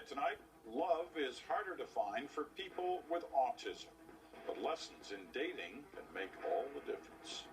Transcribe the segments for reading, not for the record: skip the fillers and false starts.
it tonight. Love is harder to find for people with autism, but lessons in dating can make all the difference.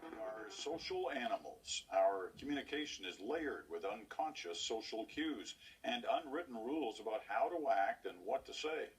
We are social animals. Our communication is layered with unconscious social cues and unwritten rules about how to act and what to say.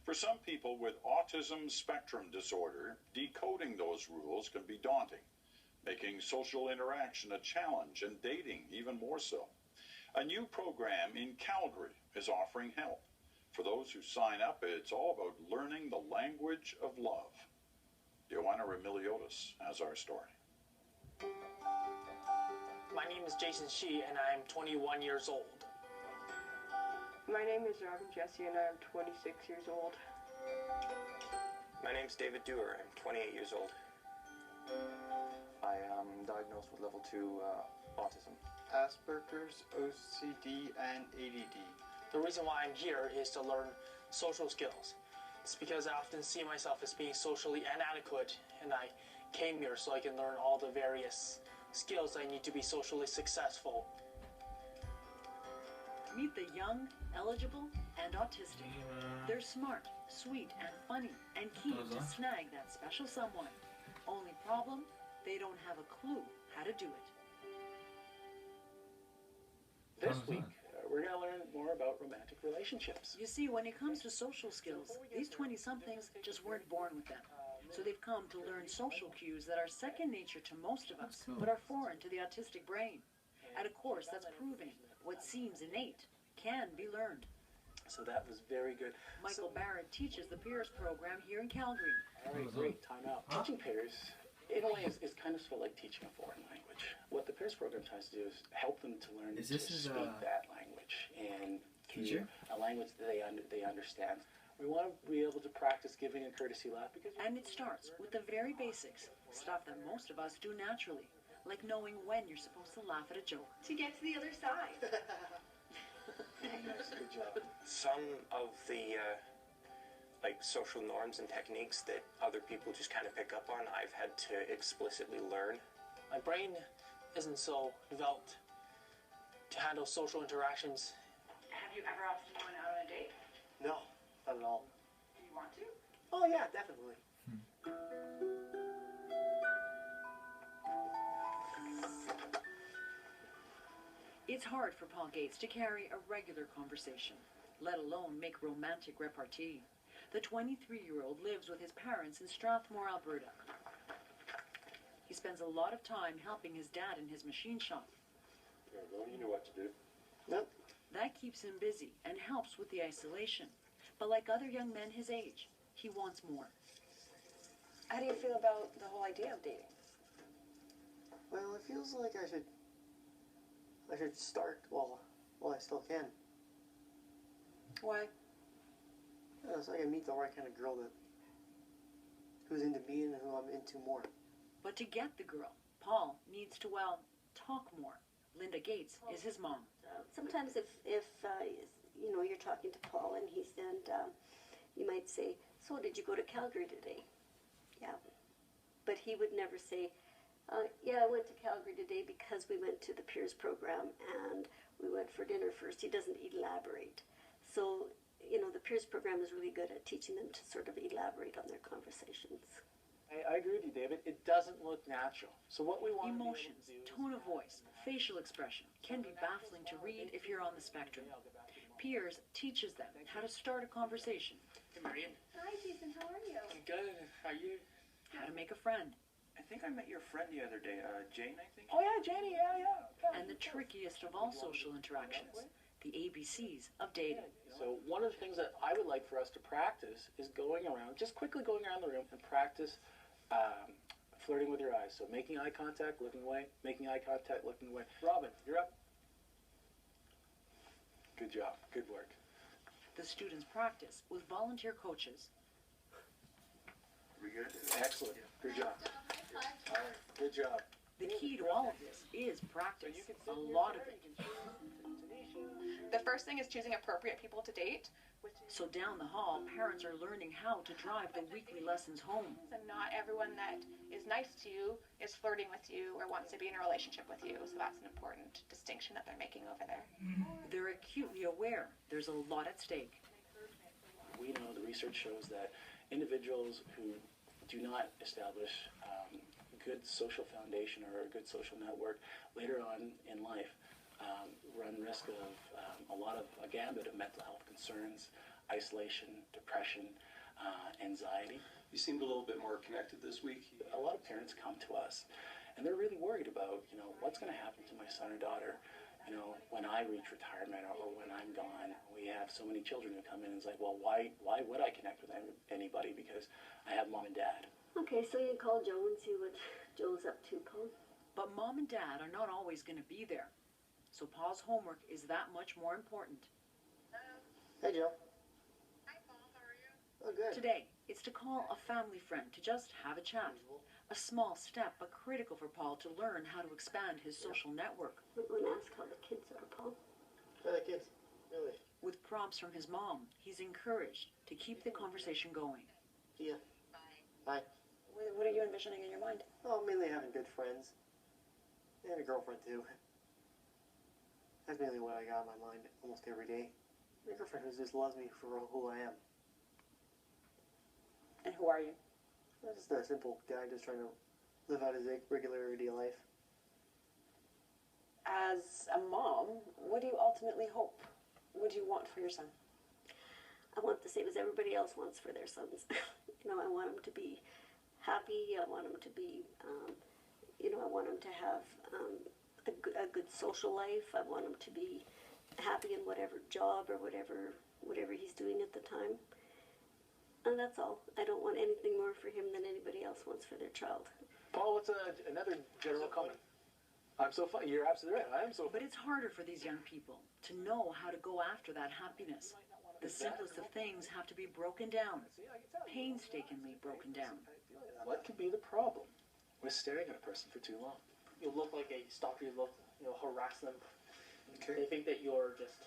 For some people with Autism Spectrum Disorder, decoding those rules can be daunting, making social interaction a challenge and dating even more so. A new program in Calgary is offering help. For those who sign up, it's all about learning the language of love. Joanna Remiliotis has our story. My name is Jason Shi, and I'm 21 years old. My name is Robin Jesse, and I'm 26 years old. My name's David Dewar. I'm 28 years old. I am diagnosed with level 2 autism. Asperger's, OCD, and ADD. The reason why I'm here is to learn social skills. It's because I often see myself as being socially inadequate, and I came here so I can learn all the various skills I need to be socially successful. Meet the young, eligible, and autistic. They're smart, sweet, and funny, and keen to snag that special someone. Only problem, they don't have a clue how to do it. This week, we're going to learn more about romantic relationships. You see, when it comes to social skills, these 20-somethings just weren't born with them. So they've come to learn social cues that are second nature to most of us, but are foreign to the autistic brain. At a course that's proving what seems innate can be learned. So that was very good. Michael Barrett teaches the peers program here in Calgary. All right, great. Time out. Teaching peers, in a way, is kind of sort of like teaching a foreign language. What the peers program tries to do is help them to learn to speak that language and through a language that they understand. We want to be able to practice giving a courtesy laugh because. And it starts with the very basics, stuff that most of us do naturally, like knowing when you're supposed to laugh at a joke. To get to the other side. Nice, good job. Some of the like social norms and techniques that other people just kind of pick up on, I've had to explicitly learn. My brain isn't so developed to handle social interactions. Have you ever asked someone out on a date? No, not at all. Do you want to? Oh yeah, definitely. It's hard for Paul Gates to carry a regular conversation, let alone make romantic repartee. The 23-year-old lives with his parents in Strathmore, Alberta. He spends a lot of time helping his dad in his machine shop. You know what to do. Nope. That keeps him busy and helps with the isolation. But like other young men his age, he wants more. How do you feel about the whole idea of dating? Well, it feels like I should start while I still can. Why? So I can meet the right kind of girl who's into me and who I'm into more. But to get the girl, Paul needs to, well, talk more. Linda Gates is his mom. Sometimes if you know, you're talking to Paul and you might say, so did you go to Calgary today? Yeah. But he would never say, yeah, I went to Calgary today because we went to the peers program and we went for dinner first. He doesn't elaborate. So, you know, the peers program is really good at teaching them to sort of elaborate on their conversations. I agree with you, David. It doesn't look natural. So what we want Emotions, tone of voice, facial expression can be baffling to read if you're on the spectrum. Peers teaches them how to start a conversation. Hey, Marian. Hi, Jason. How are you? Good. How are you? How to make a friend. I think I met your friend the other day, Jane, I think? Oh yeah, Jenny, yeah. And the trickiest of all social interactions, the ABCs of dating. So one of the things that I would like for us to practice is just quickly going around the room and practice flirting with your eyes. So making eye contact, looking away, making eye contact, looking away. Robin, you're up. Good job. Good work. The students practice with volunteer coaches. We good? Excellent. Good job. All right. Good job. The key to all of this is practice, a lot of it. The first thing is choosing appropriate people to date. So down the hall, parents are learning how to drive the weekly lessons home. And not everyone that is nice to you is flirting with you or wants to be in a relationship with you. So that's an important distinction that they're making over there. They're acutely aware there's a lot at stake. We know the research shows that individuals who do not establish good social foundation or a good social network later on in life run risk of a gambit of mental health concerns, isolation, depression, anxiety. You seemed a little bit more connected this week. A lot of parents come to us and they're really worried about, what's going to happen to my son or daughter, when I reach retirement or when I'm gone. We have so many children who come in and say, well, why would I connect with anybody because I have mom and dad? Okay, so you can call Joe and see what Joe's up to, Paul. But mom and dad are not always going to be there. So Paul's homework is that much more important. Hey, Joe. Hi, Paul. How are you? Oh, good. Today, it's to call a family friend to just have a chat. A small step, but critical for Paul to learn how to expand his social network. I'm going to ask how the kids are, Paul. How are the kids? Really? With prompts from his mom, he's encouraged to keep the conversation going. Yeah. Bye. What are you envisioning in your mind? Oh, mainly having good friends. And a girlfriend, too. That's mainly what I got in my mind almost every day. A girlfriend who just loves me for who I am. And who are you? I'm just a simple guy just trying to live out his regular everyday life. As a mom, what do you ultimately hope? What do you want for your son? I want the same as everybody else wants for their sons. I want them to be happy. I want them to be, I want them to have a good social life. I want him to be happy in whatever job or whatever he's doing at the time. And that's all. I don't want anything more for him than anybody else wants for their child. Paul, what's another general comment? I'm so funny. You're absolutely right. I am so. But it's harder for these young people to know how to go after that happiness. The simplest of things have to be broken down, painstakingly broken down. What could be the problem with staring at a person for too long? You look like a stalker. You look, harass them. Okay. They think that you're just.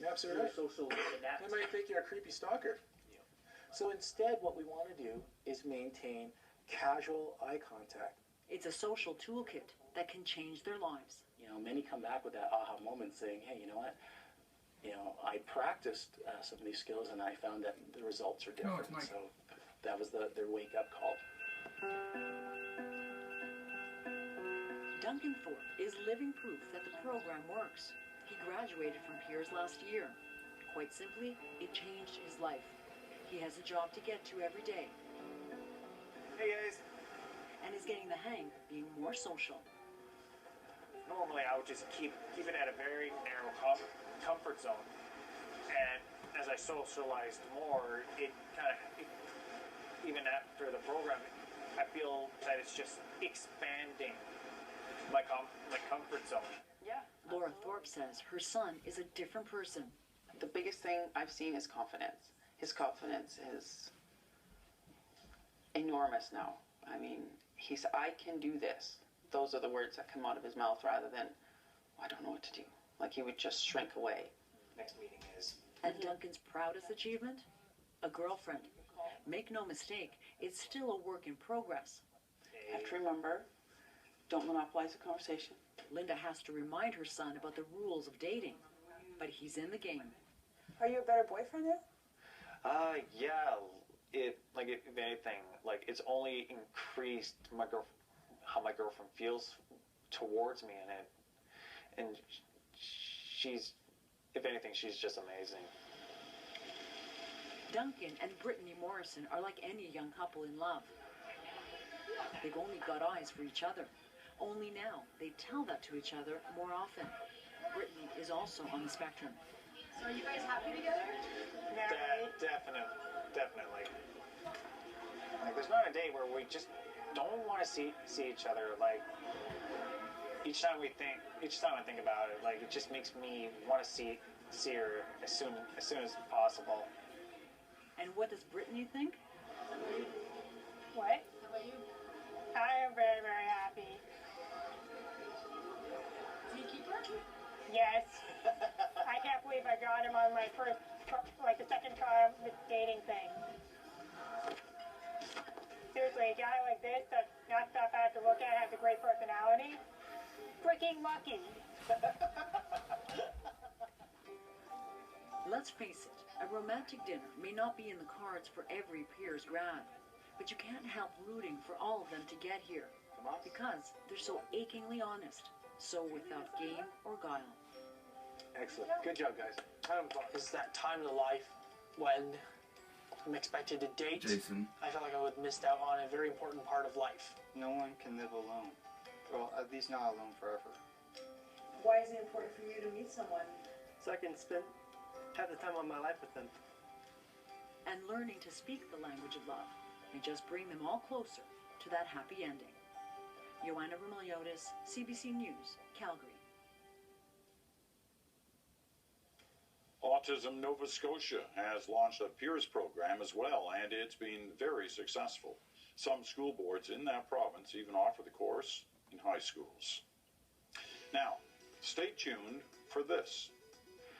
You're absolutely right. Social inept. They might think you're a creepy stalker. Yeah. So instead, what we want to do is maintain casual eye contact. It's a social toolkit that can change their lives. Many come back with that aha moment saying, hey, you know what? I practiced some of these skills and I found that the results are different. So that was their wake-up call. Duncan Thorpe is living proof that the program works. He graduated from Piers last year. Quite simply, it changed his life. He has a job to get to every day. Hey guys. And is getting the hang of being more social. Normally I would just keep it at a very narrow comfort zone. And as I socialized more, even after the program, I feel that it's just expanding my comfort zone. Yeah. Laura Thorpe says her son is a different person. The biggest thing I've seen is confidence. His confidence is enormous now. I mean, he said, I can do this. Those are the words that come out of his mouth rather than, I don't know what to do. Like he would just shrink away. Next meeting is... And Duncan's proudest achievement? A girlfriend. Make no mistake, it's still a work in progress. You have to remember, don't monopolize the conversation. Linda has to remind her son about the rules of dating, but he's in the game. Are you a better boyfriend now? Yeah. If anything, it's only increased how my girlfriend feels towards me, and she's, if anything, she's just amazing. Duncan and Brittany Morrison are like any young couple in love. They've only got eyes for each other. Only now they tell that to each other more often. Brittany is also on the spectrum. So are you guys happy together? Definitely. There's not a day where we just don't want to see each other. Each time I think about it, it just makes me want to see her as soon as possible. And what does Brittany think? What? How about you? I am very, very happy. So Beekeeper? Yes. I can't believe I got him on my first, like the second try of the dating thing. Seriously, a guy like this that's not that bad to look at, has a great personality. Freaking lucky. Let's face it, a romantic dinner may not be in the cards for every Piers grad, but you can't help rooting for all of them to get here, because they're so achingly honest, so without game or guile. Excellent. Good job, guys. It's that time in life when I'm expected to date. Jason. I felt like I would missed out on a very important part of life. No one can live alone. Well, at least not alone forever. Why is it important for you to meet someone? So I can spend half the time of my life with them. And learning to speak the language of love may just bring them all closer to that happy ending. Joanna Vermiliotis, CBC News, Calgary. Autism Nova Scotia has launched a peers program as well, and it's been very successful. Some school boards in that province even offer the course in high schools. Now, stay tuned for this.